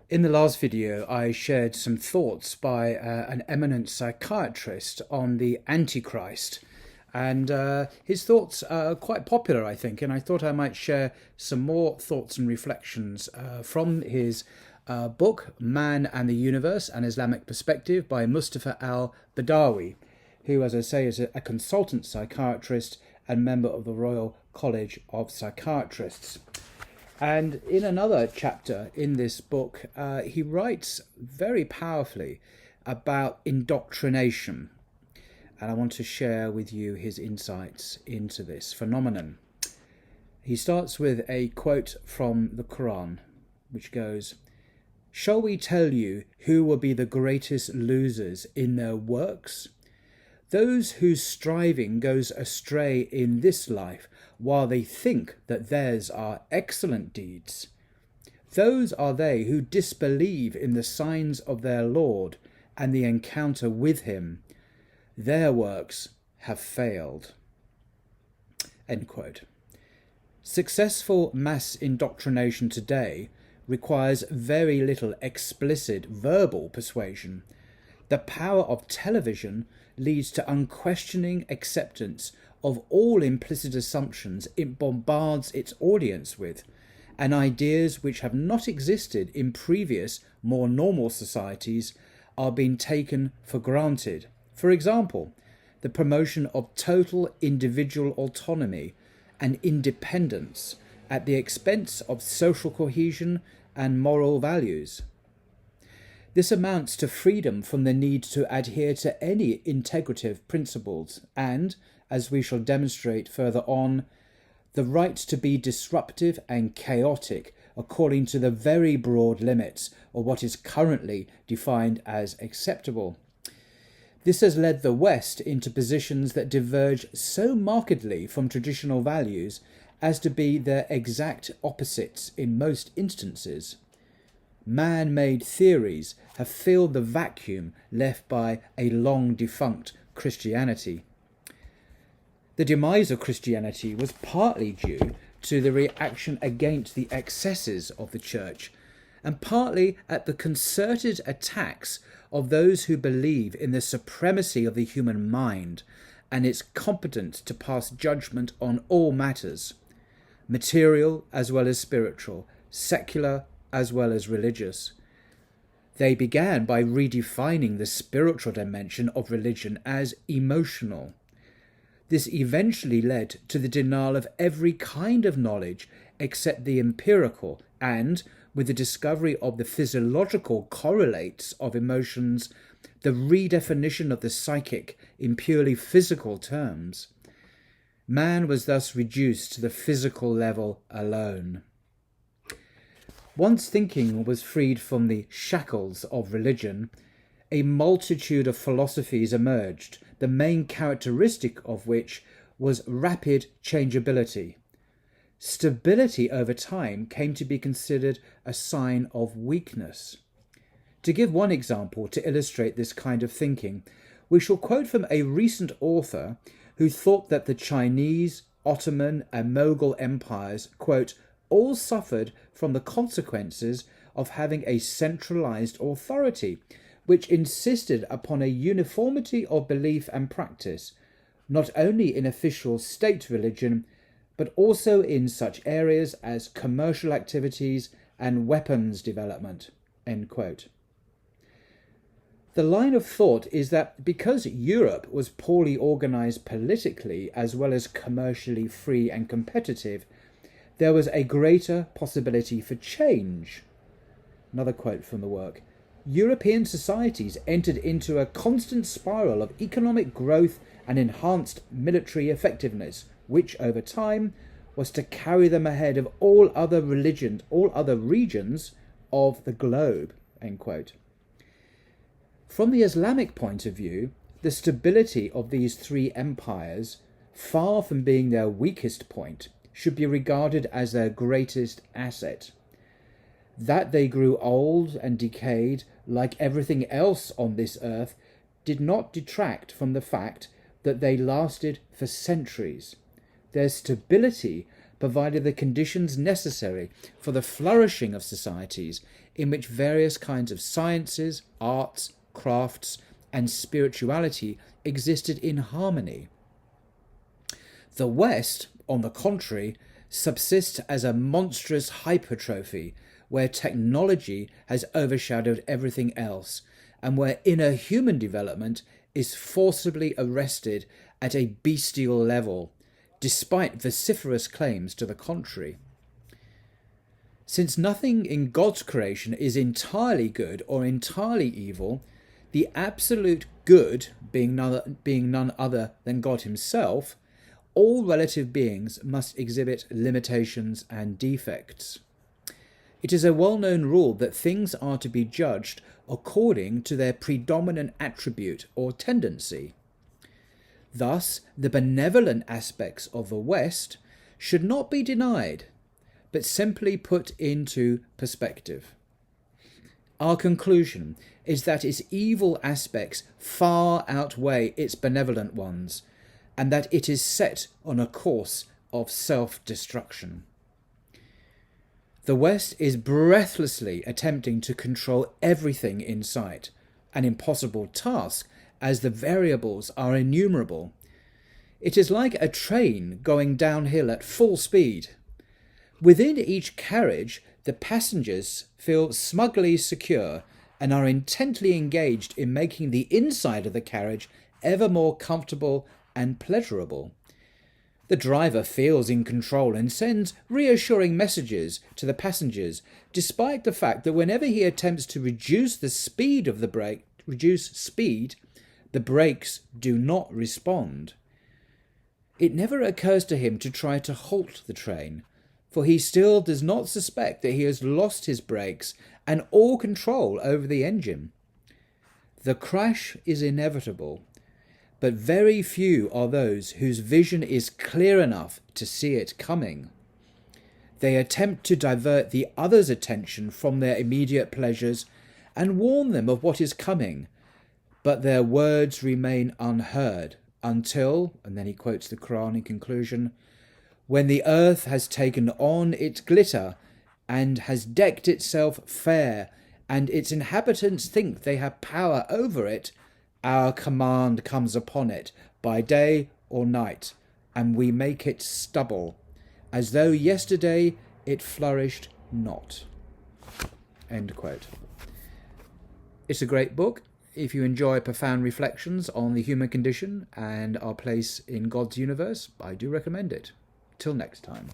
In the last video, I shared some thoughts by an eminent psychiatrist on the Antichrist. And his thoughts are quite popular, I think, and I thought I might share some more thoughts and reflections from his book, Man and the Universe, An Islamic Perspective, by Mustafa Al-Badawi, who, as I say, is a consultant psychiatrist and member of the Royal College of Psychiatrists. And in another chapter in this book, he writes very powerfully about indoctrination. And I want to share with you his insights into this phenomenon. He starts with a quote from the Qur'an, which goes, "Shall we tell you who will be the greatest losers in their works? Those whose striving goes astray in this life, while they think that theirs are excellent deeds. Those are they who disbelieve in the signs of their Lord and the encounter with him. Their works have failed." End quote. Successful mass indoctrination today requires very little explicit verbal persuasion. The power of television leads to unquestioning acceptance of all implicit assumptions it bombards its audience with, and ideas which have not existed in previous, more normal societies are being taken for granted. For example, the promotion of total individual autonomy and independence at the expense of social cohesion and moral values. This amounts to freedom from the need to adhere to any integrative principles and, as we shall demonstrate further on, the right to be disruptive and chaotic according to the very broad limits of what is currently defined as acceptable. This has led the West into positions that diverge so markedly from traditional values as to be their exact opposites in most instances. Man-made theories have filled the vacuum left by a long-defunct Christianity. The demise of Christianity was partly due to the reaction against the excesses of the Church, and partly at the concerted attacks of those who believe in the supremacy of the human mind and its competence to pass judgment on all matters, material as well as spiritual, secular as well as religious. They began by redefining the spiritual dimension of religion as emotional. This eventually led to the denial of every kind of knowledge except the empirical, and, with the discovery of the physiological correlates of emotions, the redefinition of the psychic in purely physical terms. Man was thus reduced to the physical level alone. Once thinking was freed from the shackles of religion, a multitude of philosophies emerged, the main characteristic of which was rapid changeability. Stability over time came to be considered a sign of weakness. To give one example to illustrate this kind of thinking, we shall quote from a recent author who thought that the Chinese, Ottoman and Mughal empires, quote, all suffered from the consequences of having a centralized authority, which insisted upon a uniformity of belief and practice, not only in official state religion, but also in such areas as commercial activities and weapons development. End quote. The line of thought is that because Europe was poorly organized politically as well as commercially free and competitive, there was a greater possibility for change. Another quote from the work. European societies entered into a constant spiral of economic growth and enhanced military effectiveness, which over time was to carry them ahead of all other regions of the globe. End quote. From the Islamic point of view, the stability of these three empires, far from being their weakest point, should be regarded as their greatest asset. That they grew old and decayed, like everything else on this earth, did not detract from the fact that they lasted for centuries. Their stability provided the conditions necessary for the flourishing of societies in which various kinds of sciences, arts, crafts, and spirituality existed in harmony. The West, on the contrary, subsists as a monstrous hypertrophy where technology has overshadowed everything else, and where inner human development is forcibly arrested at a bestial level, despite vociferous claims to the contrary. Since nothing in God's creation is entirely good or entirely evil, the absolute good being none other than God himself, all relative beings must exhibit limitations and defects. It is a well-known rule that things are to be judged according to their predominant attribute or tendency. Thus, the benevolent aspects of the West should not be denied, but simply put into perspective. Our conclusion is that its evil aspects far outweigh its benevolent ones, and that it is set on a course of self-destruction. The West is breathlessly attempting to control everything in sight, an impossible task as the variables are innumerable. It is like a train going downhill at full speed. Within each carriage, the passengers feel smugly secure and are intently engaged in making the inside of the carriage ever more comfortable and pleasurable. The driver feels in control and sends reassuring messages to the passengers, despite the fact that whenever he attempts to reduce the brakes do not respond. It never occurs to him to try to halt the train, for he still does not suspect that he has lost his brakes and all control over the engine. The crash is inevitable, but very few are those whose vision is clear enough to see it coming. They attempt to divert the other's attention from their immediate pleasures and warn them of what is coming, but their words remain unheard until, and then he quotes the Qur'an in conclusion, when the earth has taken on its glitter and has decked itself fair, and its inhabitants think they have power over it, our command comes upon it by day or night, and we make it stubble, as though yesterday it flourished not. End quote. It's a great book. If you enjoy profound reflections on the human condition and our place in God's universe, I do recommend it. Till next time.